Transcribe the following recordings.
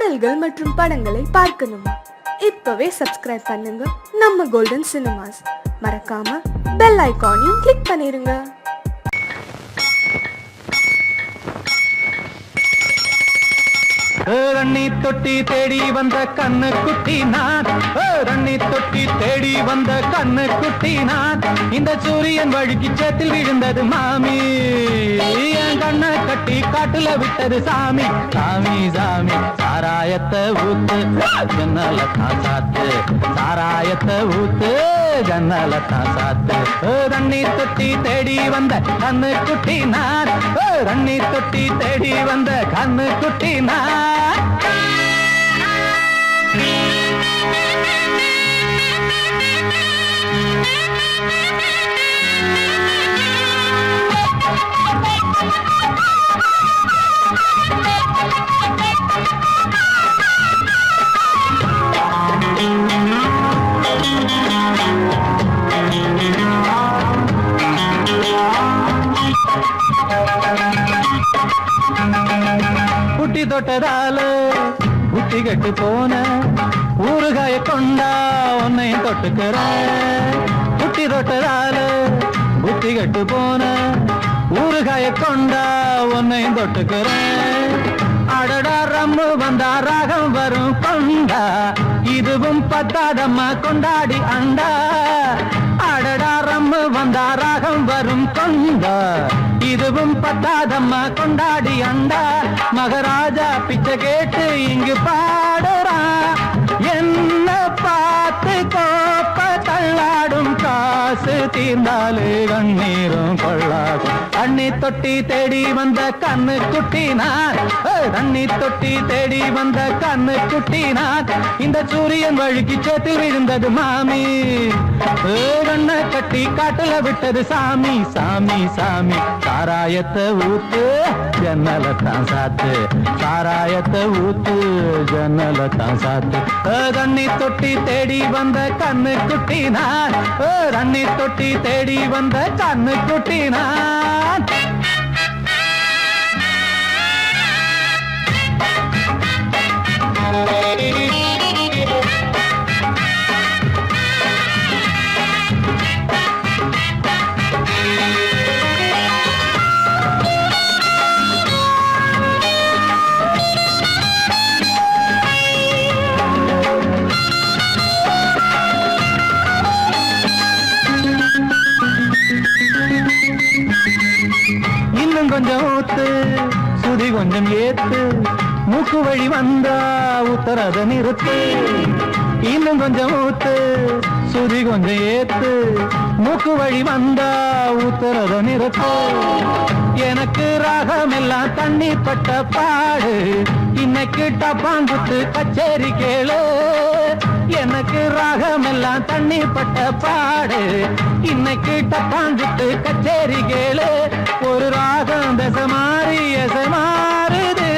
பாடல்கள் மற்றும் படங்களை பார்க்கணுமா? இப்பவே சப்ஸ்கிரைப் பண்ணுங்க நம்ம கோல்டன் சினிமாஸ். மறக்காம பெல் ஐகானையும் கிளிக் பண்ணிருங்க. ரண்ணி தொட்டி தேடி வந்த கண்ணு குட்டி நான், ரண்ணி தொட்டி தேடி வந்த கண்ணு குட்டி நான். இந்த சூரியன் வழுக்கி சேத்தில் விழுந்தது மாமி, என் கண்ணை கட்டி காட்டுல விட்டது சாமி. சாமி சாமி சாராயத்தை ஊத்து ஜன்னல தான் சாத்து, சாராயத்தை ஊத்து ஜன்னல தான் சாத்து. ரண்ணி தொட்டி தேடி வந்த கண்ணு குட்டி நான், ரண்ணி தொட்டி தேடி வந்த கண்ணு குட்டி நான். புட்டி தொட்டதால புத்தி கட்டு போன ஊறுகாய கொண்டா உன்னையும் தொட்டுக்கிற. புட்டி தொட்டதால புத்தி கட்டு போன ஊறுகாய கொண்டா உன்னையும் தொட்டுக்கிற. அடடா ரம்மு வந்தா ராகம் வரும் கொண்டா, இதுவும் பத்தாதம்மா கொண்டாடி அண்டா. அடடா ரம்மு வந்தா ராகம் வரும் கொண்டா, இதுவும் பத்தாதம்மா கொண்டாடி அண்டா. மகாராஜா பிச்சை கேட்டு இங்கு பாடுறான், என்ன பார்த்து கோப்ப தள்ளாடும் காசு தீர்ந்தாலே கண்ணீரும் கொள்ளாகும். தண்ணி தொட்டி தேடி வந்த கண்ணு குட்டி நான், தண்ணி தொட்டி தேடி வந்த கண்ணு குட்டி நான். இந்த சூரியன் வழுக்கி சேத்தில் விழுந்தது மாமி, கண்ணை கட்டி காட்டுல விட்டது சாமி. சாமி சாமி சாராயத்தை ஊத்து ஜன்னல தான் சாத்து, சாராயத்தை ஊத்து ஜன்னல தான் சாத்து. தண்ணி தொட்டி தேடி வந்த கண்ணு குட்டி நான், தண்ணி தொட்டி தேடி வந்த கண்ணு குட்டி நான். இன்னும் கொஞ்சம் ஊத்து சுதி கொஞ்சம் ஏத்து, மூக்கு வழி வந்தா உத்தரத நிறுத்து. இன்னும் கொஞ்சம் ஊத்து சுதி கொஞ்சம் ஏத்து, மூக்கு வழி வந்தா உத்தரத நிறுத்து. எனக்கு ராகம் எல்லாம் தண்ணி பட்ட பாடு, இன்னைக்கு டப்பாங்குத்து கச்சேரி கேளு. எனக்கு ராகம் எல்லாம் தண்ணி பட்ட பாடு, இன்னைக்கு டப்பாங்குத்து கச்சேரி கேளு. ஒரு ராகம் தசை மாறி எசை மாறுது,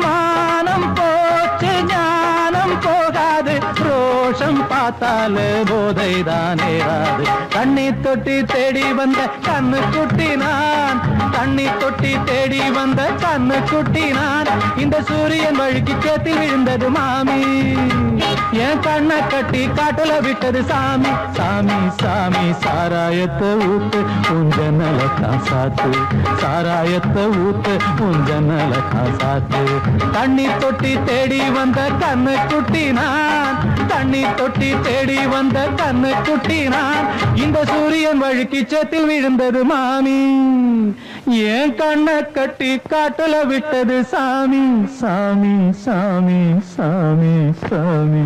மானம் போச்சு ஞானம் போகாது, ரோஷம் பார்த்தாலே போதை தான் ஏறாது. தண்ணி தொட்டி தேடி வந்த கண்ணு குட்டி நான், தண்ணி தொட்டி தேடி வந்த கண்ணு குட்டி நான். இந்த சூரியன் வழுக்கி சேத்தில் விழுந்தது மாமி, என் கண்ணை கட்டி காட்டுல விட்டது சாமி. சாமி சாமி சாராயத்தை ஊத்து உஞ்சனல தான் சாத்து, சாராயத்தை ஊத்து உஞ்சனல தான் சாத்து. தண்ணி தொட்டி தேடி வந்த கண்ணு குட்டி நான், தண்ணி தொட்டி தேடி வந்த கண்ணு குட்டி நான். இந்த சூரியன் வழுக்கி சேத்தில் விழுந்தது மாமி, என் கண்ணை கட்டி காட்டுல விட்டது சாமி. சாமி சாமி சாமி சாமி.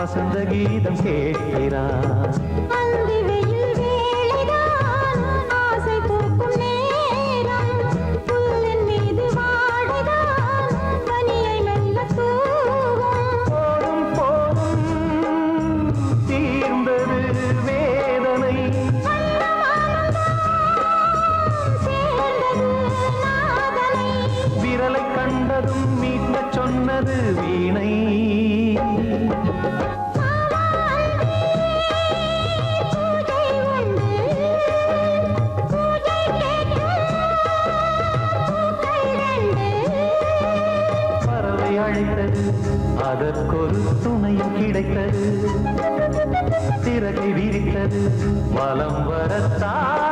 வசந்த கீதம் கேட்கிறார். அந்தி வெயில் வேளைதான் ஆசை பூக்கும் நேரம், புல்லின் மீது வாடைதான் பனியை மெல்ல தூவும். போதும் போதும் தீர்ந்தது வேதனை, சேர்ந்தது நாதனை, விரலை கண்டதும் மீட்டச் சொன்னது வீணை. பூஜை உண்டு, பூஜை கேட்கும் பூக்கள் ரெண்டு. பறவை அழைத்தது, அதற்கொரு துணையும் கிடைத்தது, சிறகை விரித்தது வலம் வரத்தான்.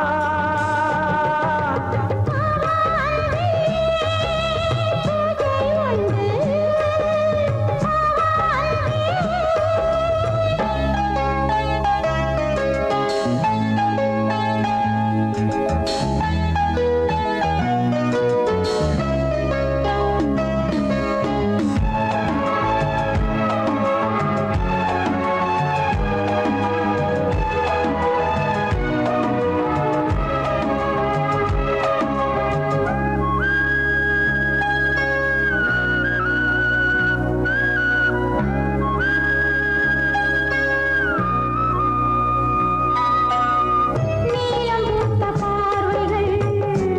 நீலம் பூத்த பார்வைகள்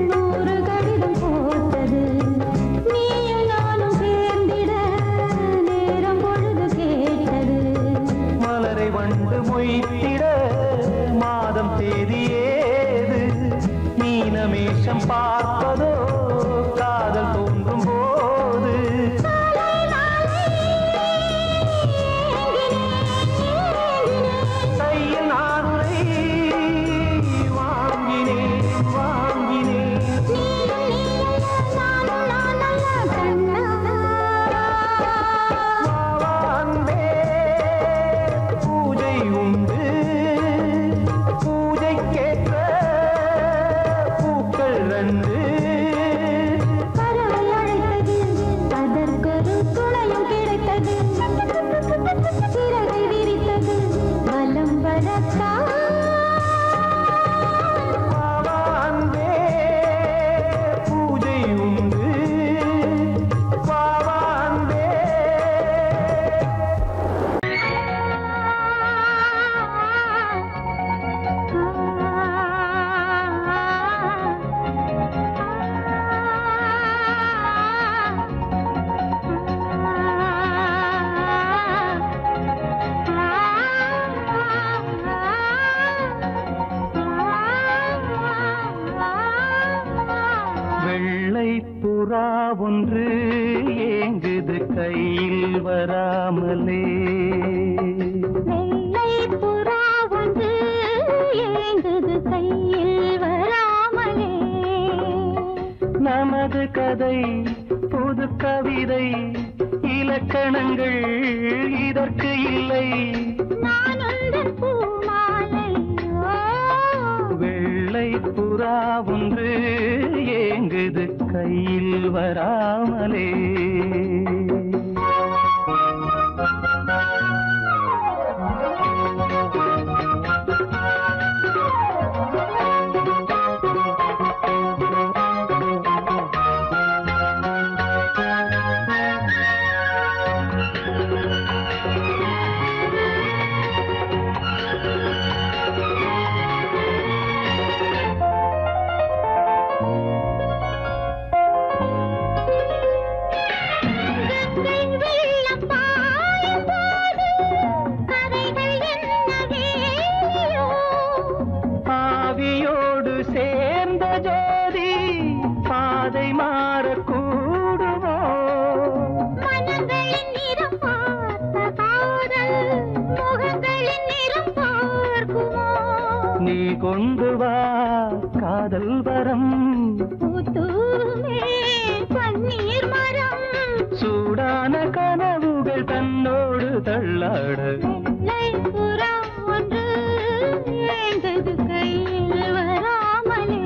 நூறு கடிதம் போட்டது, நீயும் நானும் சேர்ந்திட நேரம் பொழுது கேட்டது. மலரை வண்டு மொய்த்திட மாதம் தேதி ஏது, மீனமேஷம் பார்ப்பதோ காதல் தோன்றும் போது. கையில் நானுரை வாங்கினேன் வாங்கினேன். அன்பே பூஜை உண்டு, பூஜைக்கேற்ற பூக்கள் ரெண்டு. பறவை அழைத்தது, அதற்கொரு துணையும் கிடைத்தது, சிறகை விரித்தது வலம் வரத்தான். அன்பே பூஜை உண்டு, அன்பே. வெள்ளை புறா ஒன்று ஏங்குது கையில் வராமலே, வெள்ளை புறா ஒன்று ஏங்குது கையில் வராமலே. நமது கதை புது கவிதை, இலக்கணங்கள் இதற்கு இல்லை. நான் உந்தன் பூமாலை, வெள்ளை புறா ஒன்று ஏங்குது கையில் வராமலே. கங்கை வெள்ளம் பாயும் போது கரைகள் என்ன வேலியோ, ஆவியோடு சேர்ந்த ஜோதி பாதை மாறக்கூடுமோ. மனங்களின் நிறம் பார்த்த காதல் முகங்களின் நிறம் பார்க்குமோ. நீ கொண்டு வா காதல் வரம், பூத்தூமே பன்னீர் மரம், சூடான கனவுகள் தன்னோடு தள்ளாட. வெள்ளை புறா ஒன்று ஏந்தது கையில் வராமலே.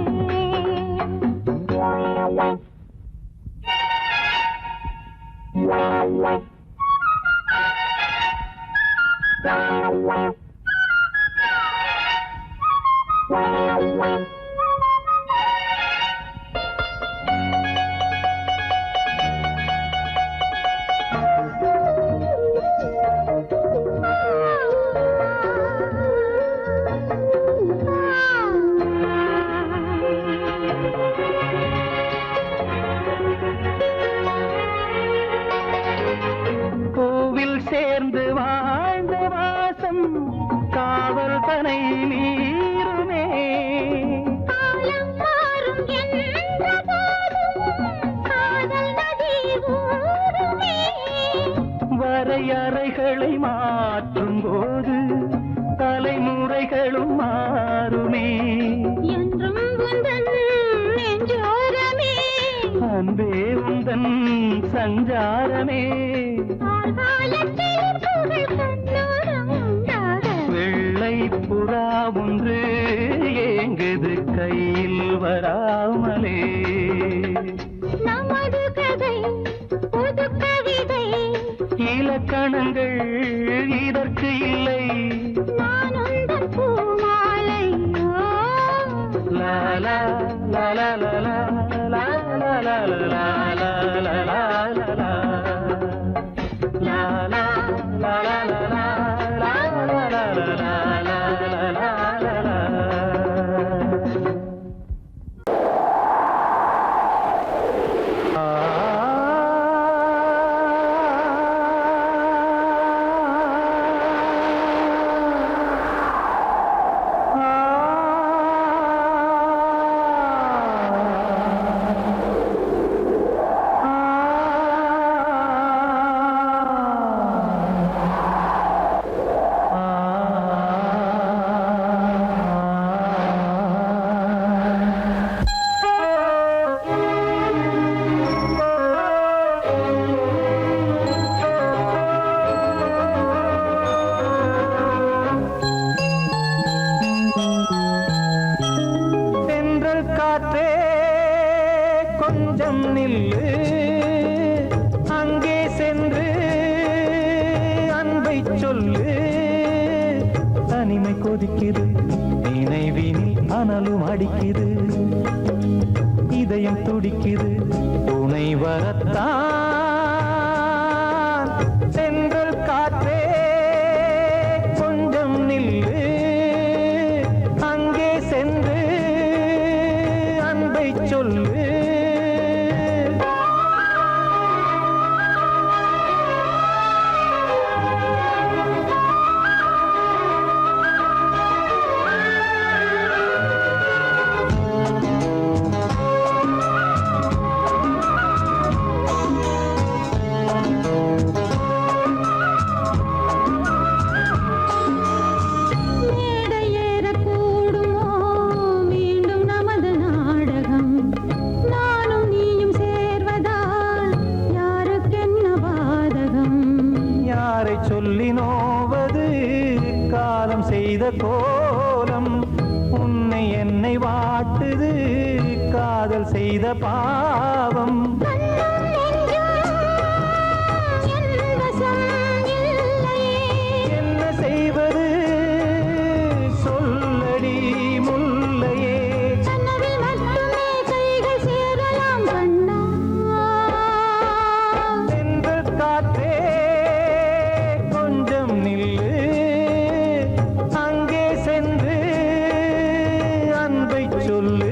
கோவில் சேர்ந்து வாழ்ந்த வாசம் காவல் தனை மீறுமே. காலம் மாறும் என்ற போதும் காதல் நதி ஊறுமே. வரையறைகளை மாற்றும் போது தலைமுறைகளும் மாறுமே. என்றும் உந்தன் நெஞ்சோரமே அன்பே உந்தன் சஞ்சாரமே. காலத்தில் புகழ் கண்ணோரம் உண்டாக வெள்ளை புறா ஒன்று ஏங்குது கையில் வராமலே. நமது கதை புது கவிதை இலக்கணங்கள் இதற்கு இல்லை. நான் உந்தன் பூமாலை லா லா லா லா லா லா லா லா லா லா லா லா லா லா. கொஞ்சம் நில்லு, அங்கே சென்று அன்பை சொல்லு. தனிமை கொதிக்குது, நினைவினில் அனலும் அடிக்குது, இதயம் துடிக்குது துணை வரத்தான். சென்றல் காற்றே கொஞ்சம் நில்லு, அங்கே சென்று அன்பை சொல்லு. சொல்லி நோவது காலம் செய்த கோலம், உன்னை என்னை வாட்டுது காதல் செய்த பாவம். என்ன செய்வது சொல்லடி முல்லையே. சென்று காற்றே கொஞ்சம் நில்லு, அங்கே சென்று அன்பை சொல்லு.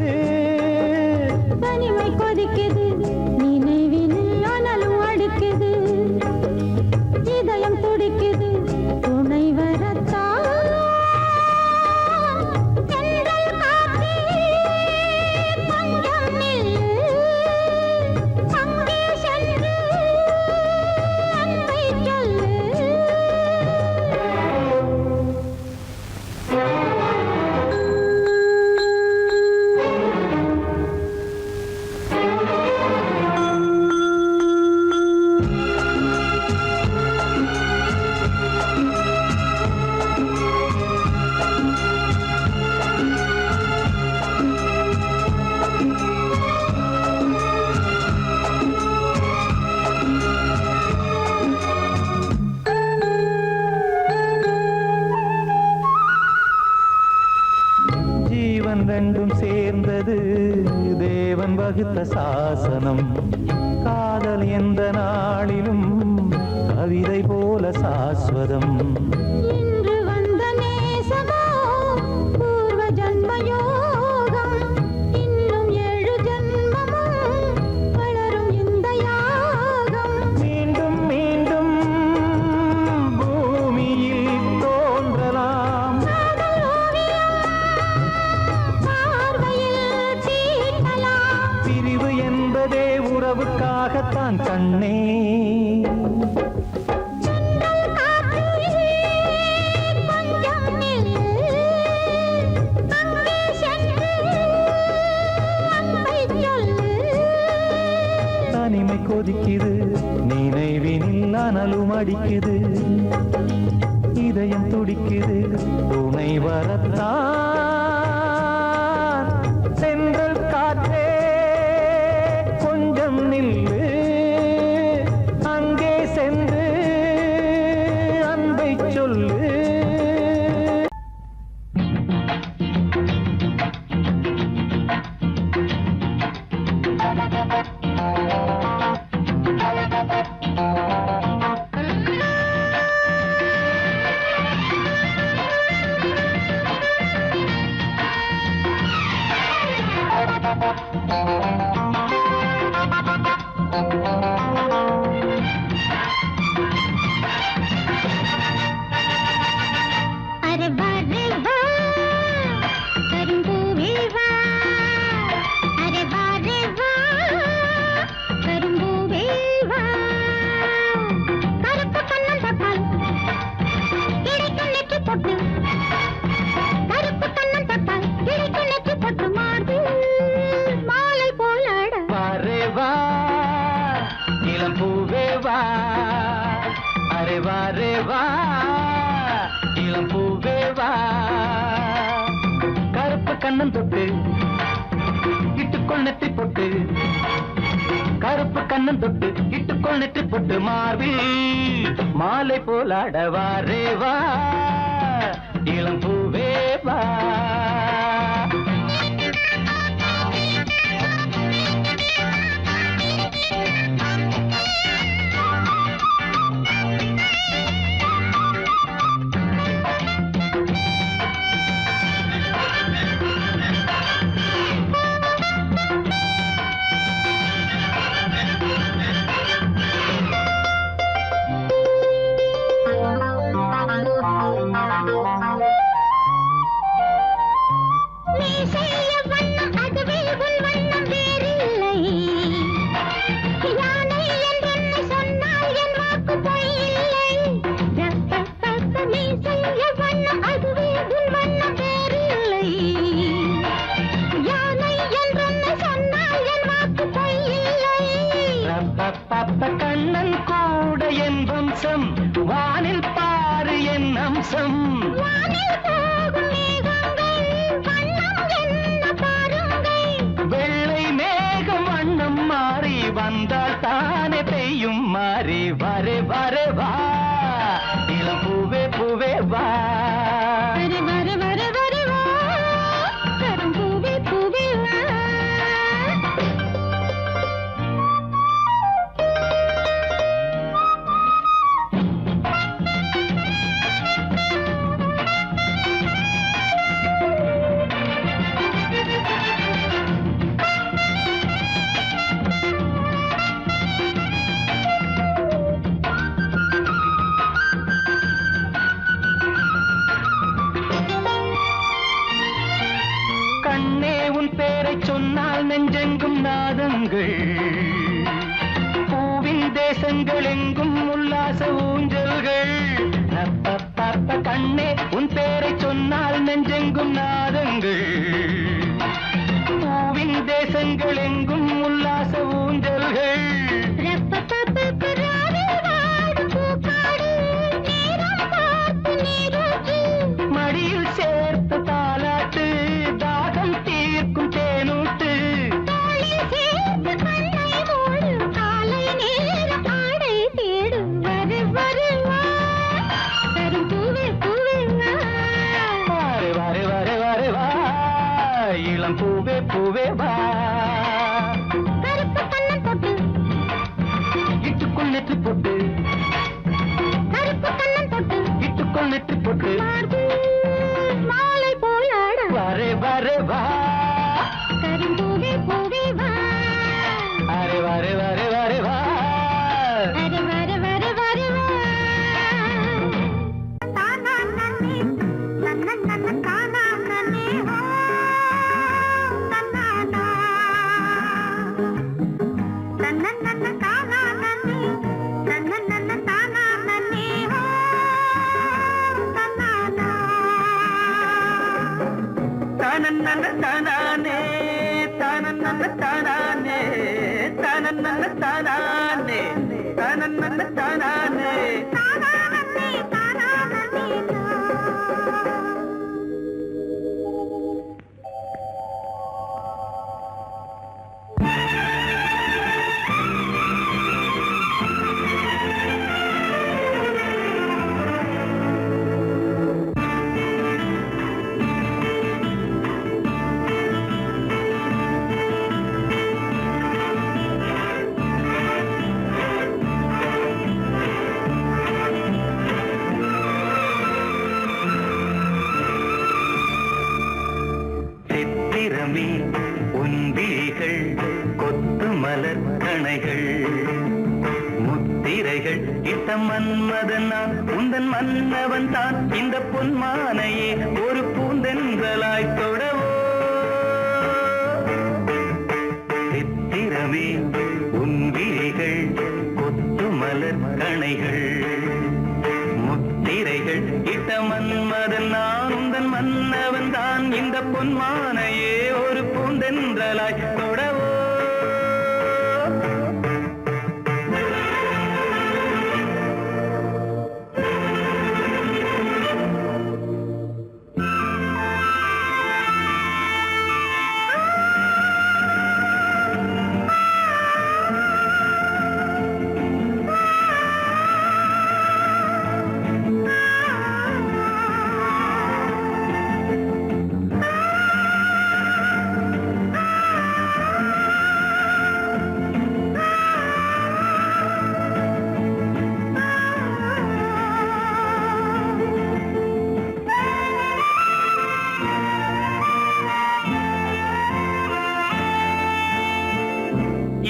தனிமை கொதிக்குது, எந்த நாளிலும் கவிதை போல சாஸ்வதம். இன்று வந்த நேசமோ பூர்வ ஜன்ம யோகம், இன்னும் 7 ஜன்மமும் வளரும் இந்த யாகம். மீண்டும் மீண்டும் பூமியில் தோன்றலாம், காதல் ஓவியம் பார்வையில் தீட்டலாம். பிரிவு என்பதே உறவுக்காகத்தான் கண்ணே. சென்றல் காற்றிலே கொஞ்சம் நில்லு, அங்கே சென்று அன்பை சொல்லு. தனிமை கொதிக்குது, நினைவினில் அனலும் அடிக்குது, இதயம் துடிக்குது துணை வரத்தான். சென்றல் காற்றே கொஞ்சம் நில்லு, அங்கே சென்று அன்பை சொல்லு. அரே வா ரே வா கரும்பூவே வா, அரே வா ரே வா கரும்பூவே வா. கருப்பு கண்ணம் தொட்டால் கிடைக்கும் நெற்றி பொட்டு, கருப்பு கண்ணம் தொட்டால் கிடைக்கும் நெற்றி பொட்டு. மார்பில் மாலை போலாட வாரே வா இளம் பூவே வா, அரே வாரே வா இளம் பூவே வா. கருப்பு கண்ணன் தொட்டு இட்டுக்கொள் நெற்றி பொட்டு, கருப்பு கண்ணன் தொட்டு இட்டுக்கொள் நெற்றி பொட்டு. மார்பில் மாலை போலாட வாரே வா இளம் பூவே வா. நீ செய்ய வண்ணம் அதுவே உன் வண்ணம் வேறில்லை. யானை என்றென்னை சொன்னால் என் வாக்கு பொய்யில்லை. நீ செய்ய வண்ணம் அதுவே உன் வண்ணம் வேறில்லை. யானை என்றென்னை சொன்னால் என் வாக்கு பொய்யில்லை. பப்ப கண்ணன் கூட என் வம்சம், வானில் பாரு என் அம்சம். வானில் போகும் மேகங்கள் வண்ணம் என்ன பாருங்கள். வெள்ளை மேகம் வண்ணம் மாறி வந்தால் தானே பெய்யும் மாறி. வரே வரே வா இளம் பூவே பூவே வா. வரு வரு வரு வரு வா கரும்பூவே பூவே வா. கண்ணே உன் பேரை சொன்னால் நெஞ்செங்கும் நாதங்கள், பூவின் தேசங்கள் எங்கும் உல்லாச ஊஞ்சல்கள். ரப்பப்பப்ப கண்ணே உன் பேரை சொன்னால் நெஞ்செங்கும் நாதங்கள், பூவின் தேசங்கள் எங்கும் உல்லாச ஊஞ்சல்கள். ரப்பப்பப்ப ராவில் வாடும் பூக்காடு, நேரம் பார்த்து நீரூற்று. மடியில் சேர்த்து தாலாட்டு, தாகம் தீர்க்கும் தேனூட்டு. தோளில் சேர்த்து கண்ணை மூடு, காலை நேரம் ஆடை தேடு. வரு வரு வா கரும்பூவே பூவே வா. வாரே வாரே வாரே வாரே வா இளம் பூவே பூவே வா. கருப்பு கண்ணம் தொட்டு நெற்றி பொட்டு கருப்பு கண்ணம் தொட்டு இட்டுக்கொள் நெற்றி பொட்டு மாலை போலாட வரே வரே வா கரும்பூவே பூவே வா அரே வரே வரே வரே வா அரே வர வர வர வா தானா நன்னே நன்ன நன்ன தானா நன்னே ஹோ நன்னானா நன்ன நன்ன தானா நன்னே நன்ன நன்ன தானா நன்னே ஹோ நன்னானா தானன்னன தானானே தானன்னன தானானே தானன்னன தானானே தானன்னன தானானே தானா நன்னே தானா நன்னே சித்திரமே உன்விழிகள் கொத்து மலர் கணைகள் முத்திரைகள் இட்ட மன்மதன் நான் உந்தன் மன்னவன் தான் இந்த பொன்மானையே ஒரு பூந்தென்றலாய் தொடவோ சித்திரமே உன்விழிகள் கொத்து மலர் கணைகள் முத்திரைகள் இட்ட மன்மதன் நான் உந்தன் மன்னவன் தான் இந்த பொன்மானையே ஒரு பூந்தென்றலாய் தொடவோ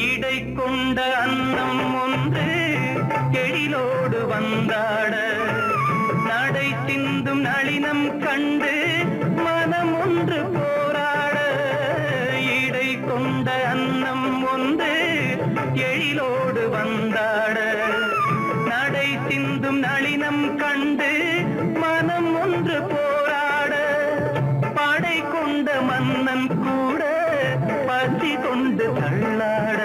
இடை கொண்ட அன்னம் ஒன்று எழிலோடு வந்தாட நடை சிந்தும் நளினம் கண்டு மனம் ஒன்று போராட இடை கொண்ட அன்னம் ஒன்று எழிலோடு வந்தாட நடை சிந்தும் நளினம் கண்டு மனம் ஒன்று போராட படை கொண்ட மன்னன் கூட பசி கொண்டு தள்ளாட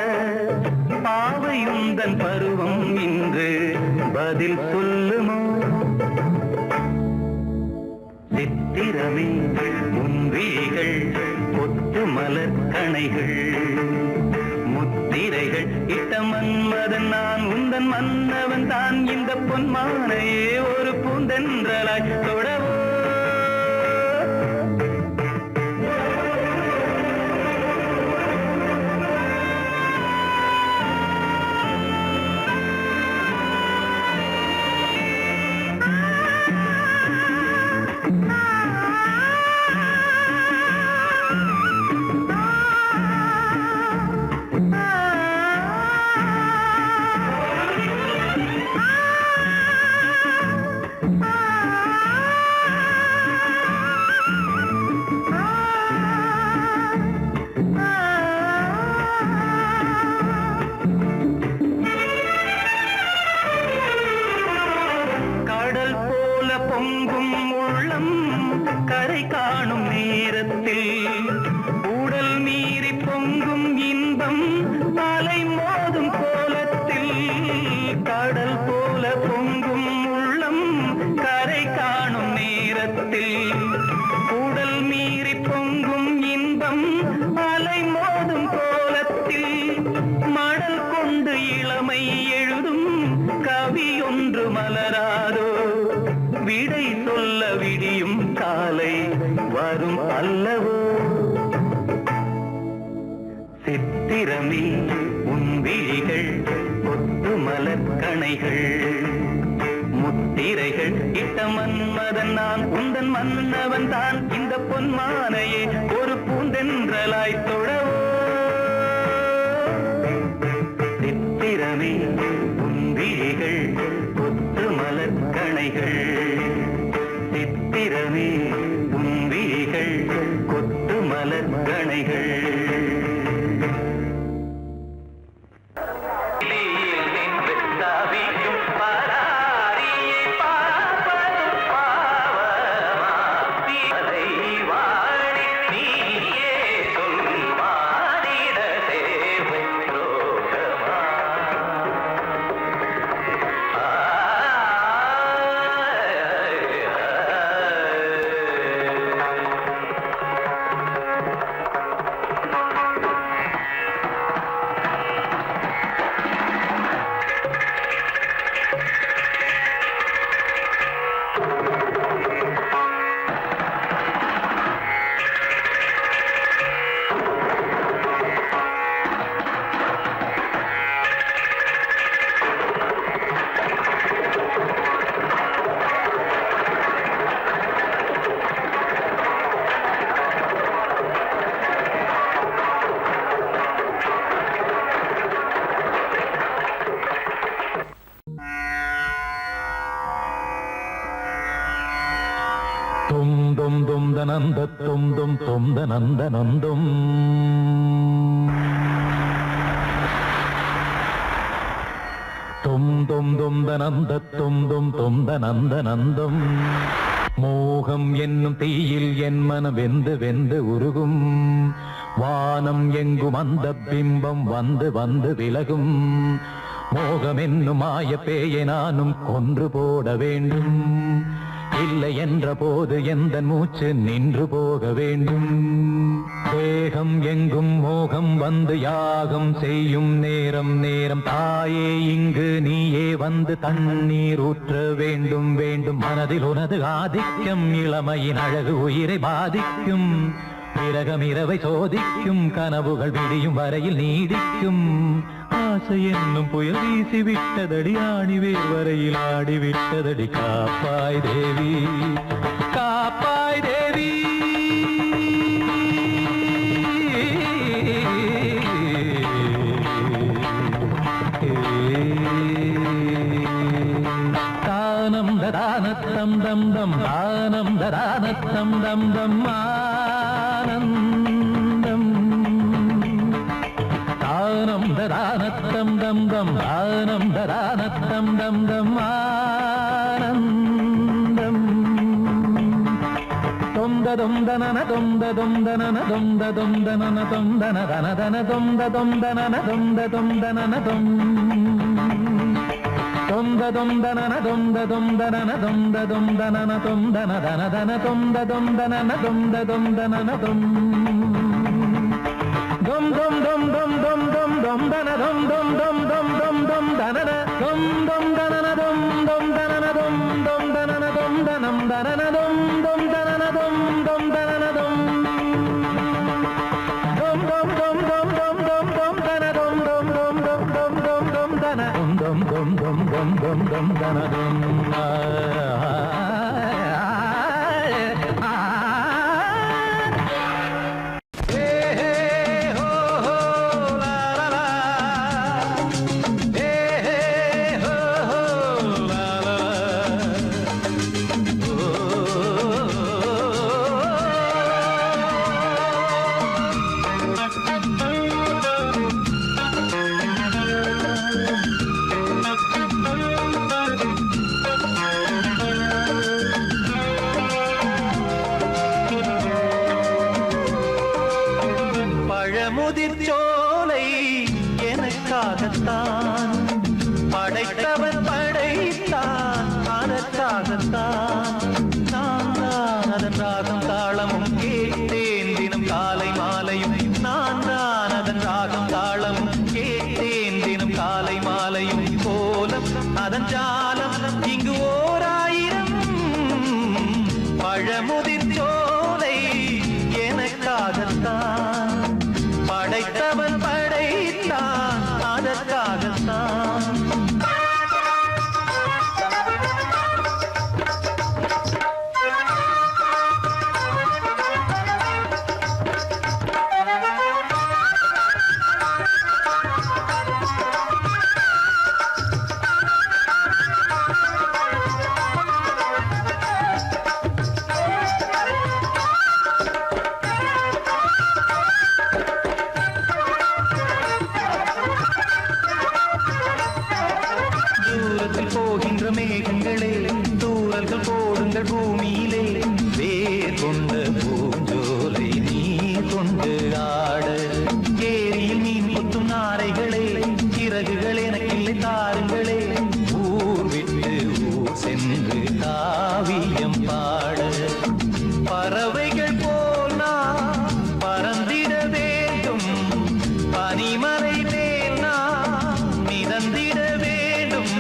பாவையுந்தன் பருவம் இன்று பதில் சொல்லுமோ சித்திரமே முன்விழிகள் கொத்து மலர் கணைகள் முத்திரைகள் இட்ட மன்மதன் நான் உந்தன் மன்னவன் தான் இந்த பொன்மானையே ஒரு பூந்தென்றலாய் தொடவோ பொங்கும் உள்ளம் கரை காணும் நேரத்தில் உடல் மீறி பொங்கும் இன்பம் அலை மோதும் கோலத்தில் கடல் போல பொங்கும் உள்ளம் கரை காணும் நேரத்தில் உடல் மீறி பொங்கும் இன்பம் அலை மோதும் கோலத்தில் மடல் கொண்டு இளமை எழுதும் கவி ஒன்று மலராதோ விடை சொல்ல விடியும் காலை வரும் அல்லவோ சித்திரமே உன் விழிகள் கொத்து மலர் இணைகள் முத்திரைகள் இட்ட மன்மதன் நான் உந்தன் மன்னவன் தான் இந்த பொன்மானையே ஒரு பூந்தென்றலாய் தொழவோ சித்திரமே உந்திரிகள் கொத்து மலர் கணைகள் சித்திரமே உந்திரிகள் கொத்து மலர் கணைகள் தும் தும் தனந்த தும் தும் தும் தனந்த நந்தும் தும் தும் தும் தனந்த தும் தும் தும் தனந்த நந்தும் மோகம் என்னும் தீயில் என் மனம் வெந்து வெந்து உருகும் வானம் எங்கும் அந்த பிம்பம் வந்து வந்து விலகும் மோகம் என்னும் மாய பேயை நானும் கொன்று போட வேண்டும் இல்லை என்ற போது எந்த மூச்சு நின்று போக வேண்டும் தேகம் எங்கும் மோகம் வந்து யாகம் செய்யும் நேரம் நேரம் தாயே இங்கு நீயே வந்து தண்ணீர் ஊற்ற வேண்டும் வேண்டும் மனதில் உனது ஆதிக்கம் இளமையின் அழகு உயிரை பாதிக்கும் பிறகம் இரவை சோதிக்கும் கனவுகள் விடியும் வரையில் நீடிக்கும் ஆசை என்னும் புயல் வீசி விட்டதடி ஆணிவேர் வரையில் ஆடிவிட்டதடி காப்பாய் தேவி காப்பாய் தேவி தானம் ததானத்தம் தம் தம் தானம் ததானத்தம் தம் தம் ஆனந்தம் தானம் ததானத்தம் தம் தம் தானம் ததானத்தம் தம் தம் ஆனந்தம் தொந்த தொந்தனன தொந்த தொந்தனன தொந்த தொந்தனன தொந்தன தன தன தொந்த தொந்தனன தொந்த தொந்தனன தொம் தொந்த தொந்தனன தொந்த தொந்தனன தொந்த தொந்தனன தொந்தன தன தன தொந்த தொந்தனன தொந்த தொந்தனன தொம் dum dum dum dum dum dum dum dana dum dum dum dum dum dum dana dum dum dana dum dum dana dum dum dana dum danam dana dum dum dana dum dum dana dum dum dum dum dum dum dum dum dana dum dum dum dum dum dum dum dana dum dum dum dum dum dum dana dum முதிர்ச்சோலை எனக்காகத்தான் படைத்தவன் படைத்தான் அதற்காகத்தான் நான் தான் அதன் ராகம் தாளமும் கேட்டேன் தினம் காலை மாலையும் நான் தான் அதன் ராகம் தாளமும் கேட்டேன் தினம் காலை மாலையும் கோலம் அதன் ஜாலம் இங்கு ஓர் ஆயிரம் பழமுதிர்ச்சோலை எனக்காகத்தான் படைத்தவன் படைத்தான் அதற்காகத்தான் பொழிகின்ற மேகங்களே தூரல்கள் போடுங்கள் பூமியிலே வேர் கொண்ட பூஞ்சோலை நீ கொண்டு ஆட ஏரியில் மீன் கொத்தும் நாரைகளே சிறகுகள் எனக்கில்லை தாருங்களே ஊர் விட்டு ஊர் சென்று காவியம் பாட பறவைகள் போல் நான் பறந்திட வேண்டும் பனிமலை மேல் நான் மிதந்திட வேண்டும்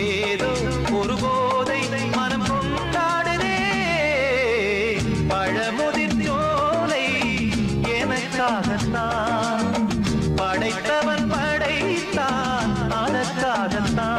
ஏதோ ஒரு போதை மனம் கொண்டாடுதே பழமுதிர் சோலை எனக்காகத்தான் படைத்தவன் படைத்தான் அதற்காகத்தான்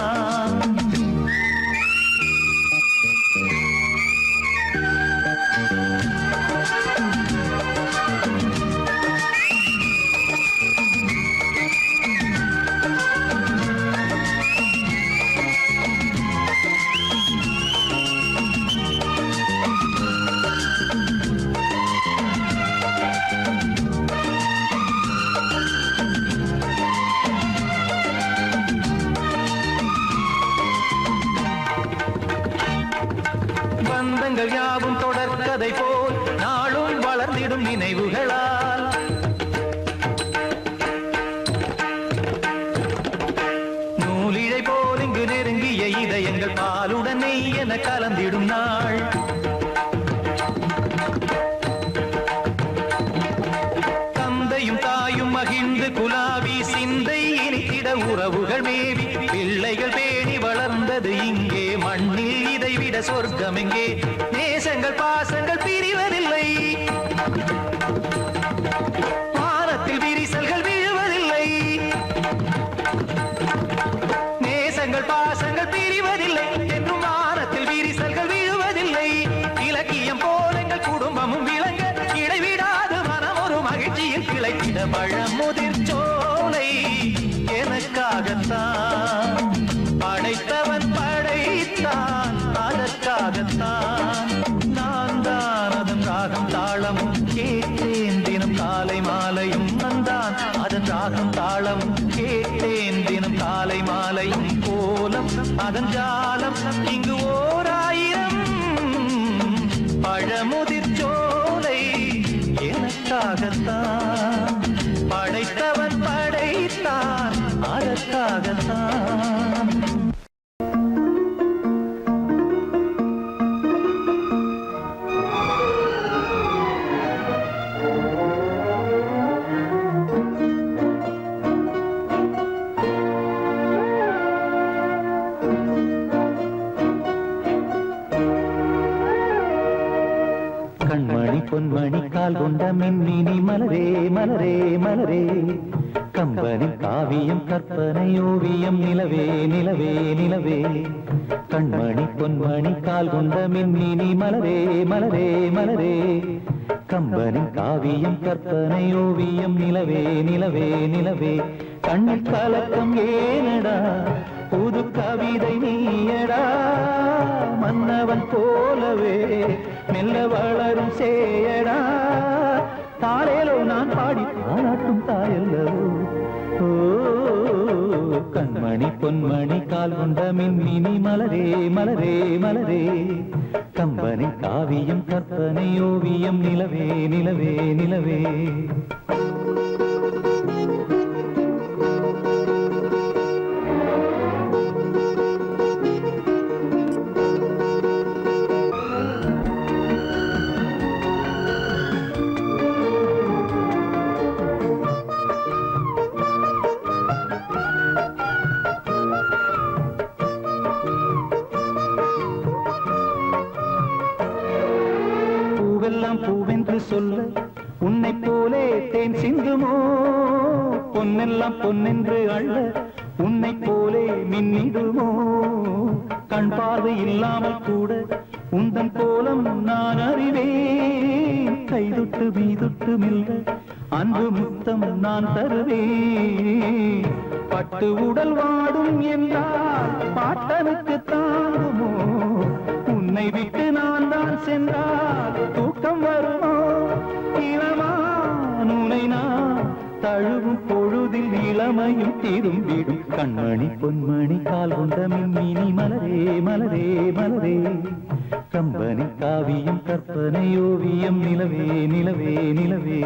பந்தங்கள் யாவும் தொடர்கதை போல் நாளும் வளர்ந்திடும் நினைவுகளால் நூலிழை போல் இங்கு நெருங்கிய இதயங்கள் பாலுடன் நெய் என கலந்திடும் நாள் தந்தையும் தாயும் மகிழ்ந்து குலாவி சிந்தை இனித்திட உறவுகள் மேவி பிள்ளைகள் பேணி வளர்ந்தது இங்கே மண்ணில் இதைவிட சொர்க்கம் எங்கே நேசங்கள் பாசங்கள் பிரிவதில்லை வானத்தில் விரிசல்கள் விழுவதில்லை நேசங்கள் பாசங்கள் பிரிவதில்லை என்றும் வானத்தில் விரிசல்கள் விழுவதில்லை இலக்கியம் போல எங்கள் குடும்பமும் விளங்க இடைவிடாது மனம் ஒரு மகிழ்ச்சியில் கிளைத்திட பழமுதிர் சோலை எனக்காகத்தான் படைத்தவன் படைத்தான் அதற்காகத்தான் நான் தான் அதன் ராகம் தாளமும் கேட்டேன் தினம் காலை மாலையும் வந்தான் அதன் ராகம் தாளமும் கேட்டேன் தினம் காலை மாலையும் கோலம் அதன் ஜாலம் இங்கு ஓர் ஆயிரம் பழமுதிர் சோலை எனக்காகத்தான் படைத்தவன் படைத்தான் அதற்காகத்தான் கண்மணி பொன்மணி கால் கொண்ட மின்மினி மலரே மலரே மலரே கம்பனி காவியம் கற்பனை ஓவியம் நிலவே நிலவே நிலவே கண்மணி பொன்மணி கால் கொண்ட மின்மினி மலரே மலரே மலரே கம்பனி காவியம் கற்பனை ஓவியம் நிலவே நிலவே நிலவே கண்ணில் கலக்கம் ஏனடா புது கவிதை நீயடா மன்னவன் போலவே மெல்ல வளரும் சேயடா தாளேலோ நான் பாடி பாராட்டும் தாயல்லவோ ஓ கண்மணி பொன்மணி கால் கொண்ட மின்மினி மலரே மலரே மலரே கம்பனி காவியம் கற்பனை ஓவியம் நிலவே நிலவே நிலவே பூவெல்லாம் பூவென்று சொல்ல உன்னை போலே தேன் சிந்துமோ பொன்னெல்லாம் பொன்னென்று அள்ள உன்னை போலே மின்னிடுமோ கண் பார்வை இல்லாமல் கூட உந்தன் கோலம் நான் அறிவேன் கைதொட்டு மீதொட்டு மில்ல அன்பு முத்தம் நான் தருவேன் பட்டு உடல் வாடும் என்றால் பாட்டனுக்கு தாங்குமோ உன்னை விட்டு நான் தான் சென்றால் தூக்கம் வருமோ இளமான் உன்னை நான் தழுவும் பொழுதில் இளமையும் திரும்பிடும் கண்மணி பொன்மணி கால் கொண்ட மின்மினி மலரே மலரே மலரே கம்பனி காவியம் கற்பனை ஓவியம் நிலவே நிலவே நிலவே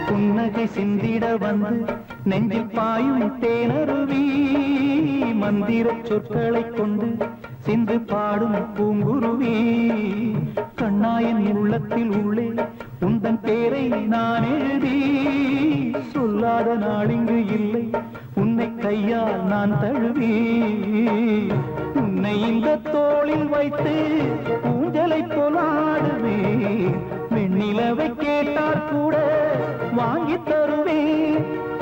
புன்னகை சிந்திட வந்து நெஞ்சில் பாயும் தேனருவி மந்திர சொற்களை கொண்டு சிந்து பாடும் பூங்குருவி கண்ணாயன் உள்ளத்தில் உள்ளே உந்தன் பேரை நான் எழுதி சொல்லாத நாளிங்கு இல்லை உன்னை கையால் நான் தழுவி உன்னை இந்த தோளில் வைத்து ஊஞ்சலை போலாடுவே வெண்ணிலவை கேட்டார் கூட வாங்கி தருவே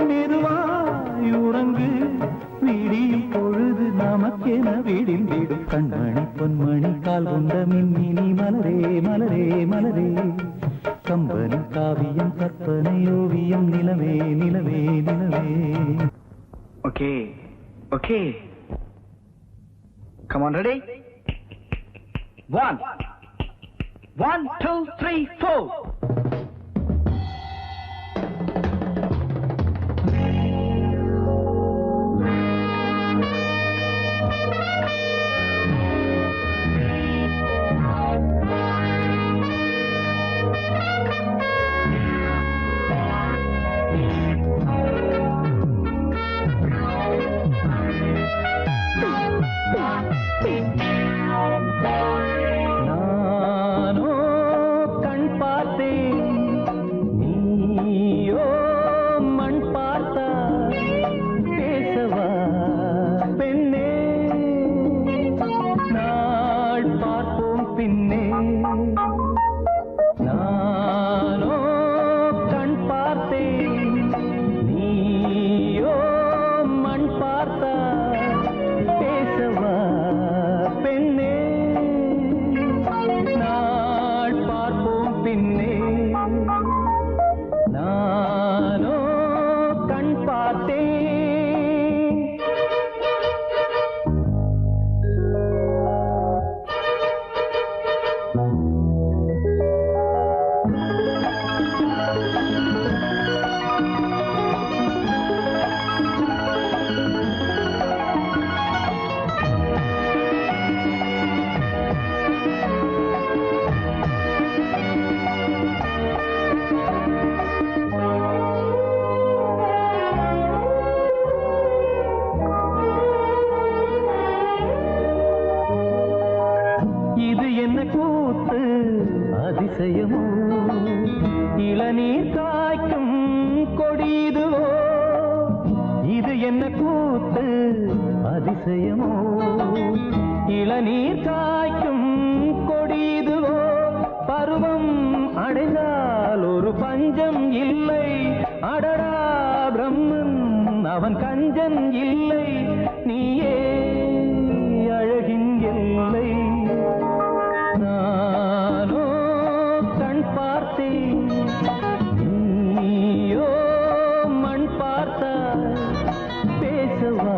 மெதுவாய் உறங்கு விடியும் பொழுது நமக்கென விடிந்திடும் கண்மணி பொன்மணி கால் கொண்ட மின்மினி மலரே மலரே மலரே கம்பனி காவியம் கற்பனை ஓவியம் நிலவே நிலவே நிலவே Okay, okay. Come on, ready? 1, 2, 3, 4. நானோ கண் பார்த்தேன் நீயோ மண் பார்த்தா பேசவா பெண்ணே நாள் பார்ப்போம் பின்னே நானோ கண் பார்த்தேன் நீயோ மண் பார்த்தா பேசவா பெண்ணே நாள் பார்ப்போம் பின்னே நானோ கண் பார்த்தேன் இது என்ன கூத்து அதிசயமோ இளநீர் காய்க்கும் கொடிதுவோ இது என்ன கூத்து அதிசயமோ இளநீர் காய்க்கும் கொடிதுவோ பருவம் அடைந்தால் ஒரு பஞ்சம் இல்லை அடடா பிரம்மன் அவன் கஞ்சன் இல்லை நீயே அழகின் எல்லை நானோ கண் பார்த்தேன் நீயோ மண் பார்த்தா பேசவா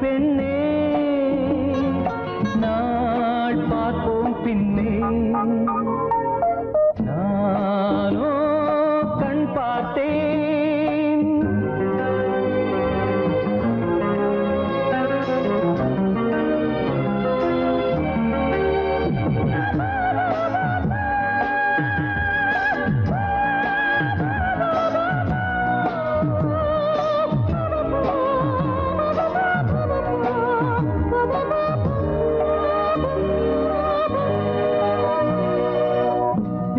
பெண்ணே நாள் பார்ப்போம் பின்னே நானோ கண் பார்த்தேன்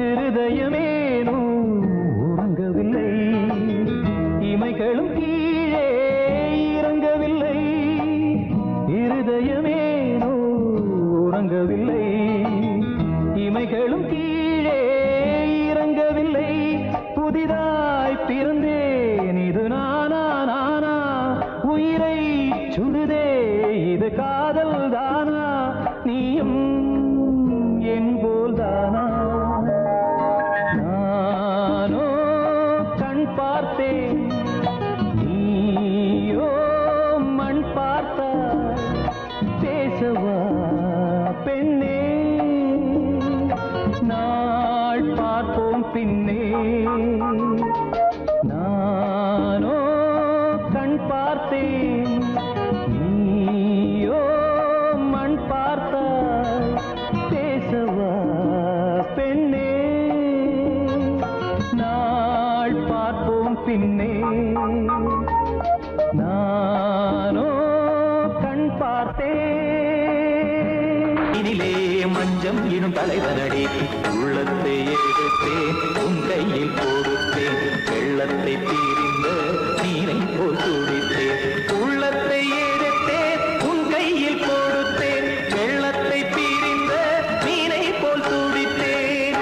இருதயமேனோ உறங்கவில்லை இமைகளும் கீழே இறங்கவில்லை இருதயமேனோ உறங்கவில்லை இமைகளும் கீழே இறங்கவில்லை புதிதாய் பிறந்தேன் இது நானா நானா உயிரை சுடுதே இது காதல் தானா நீயும் என் போல் தானா பின்னே நானோ கண் பார்த்தேன், நீயோ மண் பார்த்தாய். பேசவா பெண்ணே, நாள் பார்ப்போம் பின்னே. நானோ கண் பார்த்தேன். இனிலே மஞ்சம் இடும் தலைவனடி, உள்ளத்தை எடுத்தேன் உன் கையில் கொடுத்தேன். வெள்ளத்தை தீரிந்த நீரை போல் துடித்தேன். உள்ளத்தை எடுத்தேன் உன் கையில் கொடுத்தேன். வெள்ளத்தை தீரிந்த நீரை போல் துடித்தேன்.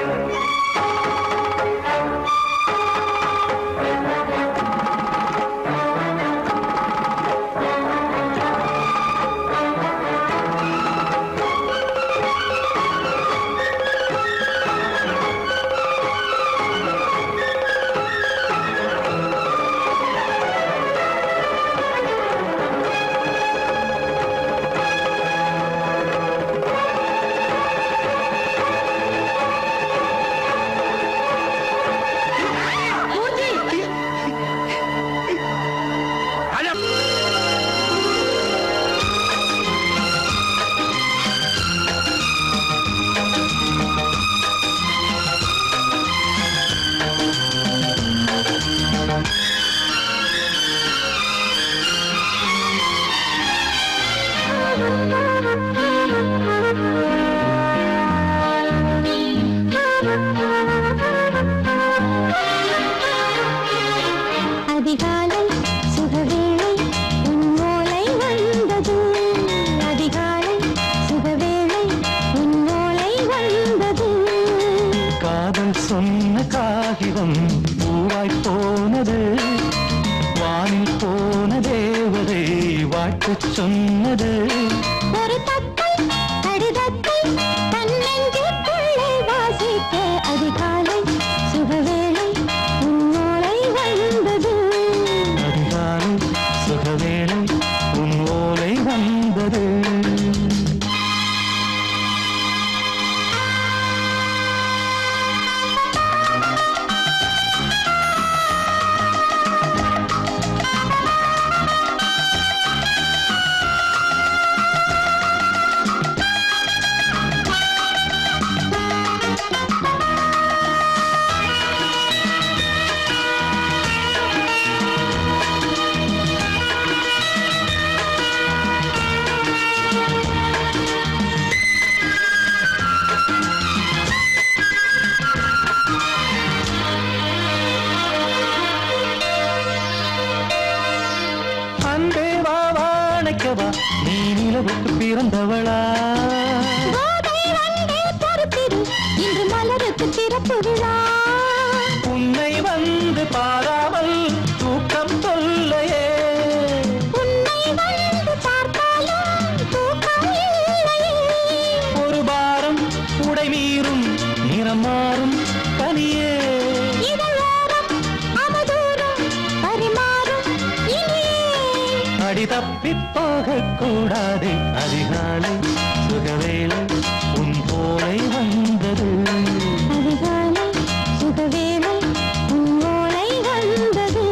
அதிகாலை சுகவேளை உன் ஓலை வந்தது. அதிகாலை சுகவேளை உன் ஓலை வந்தது. காதல் சொன்ன காகிதம் பூவாய் போனது. வானில் போன தேவதை வாழ்த்துச் சொன்னது. ஒரு தத்தை கடிதத்தை தன்னெஞ்சுக்குள்ளே வாசிக்க அதிகாலை சுகவேளை உன் ஓலை வந்தது. அதிகாலை சுகவேளை உன் ஓலை வந்தது. அன்பே வா வாழைக்கவா, நீ நிலவுக்கு பிறந்தவளா? கோதை வந்தே பொறுத்திரு, இன்று மலருக்கு திறப்பு விழா. உன்னை வந்து பாராமல் தூக்கம் சொல்லையே. உன்னை வந்து பார்த்தாலும் தூக்கம் இல்லையே. ஒரு பாரம் உடை மீறும் நிறம் மாறும் கனியே. இதழோரம் அமுதூரம் பரிமாறும் இனியே. அடி தப்பிப் போகக் கூடாது. அதிகாலை சுகவேளை உன் போலை வந்தது. அதிகாலை சுகவேளை உன் ஓலை வந்தது.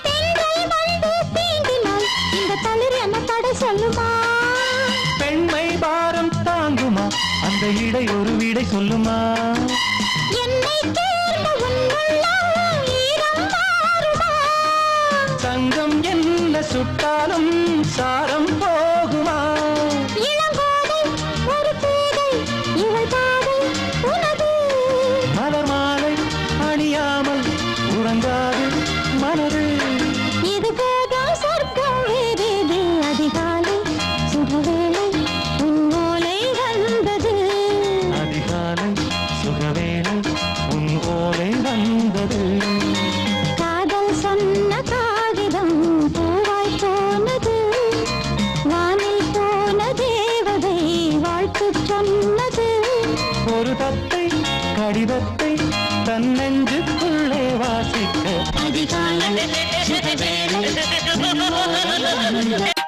பெண்கள் வந்து தீண்டினால் இந்த தளிர் என்ன தடை சொல்லுமா? பெண்மை பாரம் தாங்குமா? அந்த இடை ஒரு விடை சொல்லுமா? என்னை தேர்ந்த உன் உள்ளம் ஈரம் மாறுமா? தங்கம் என்ன சுட்டாலும் சாரம் போகுமா? இளங்கோதை ஒரு பேதை இவள் பாதை உனது. மலர் மாலை அணியாமல் உறங்காது மனது. இது போதும் சொர்க்கம் வா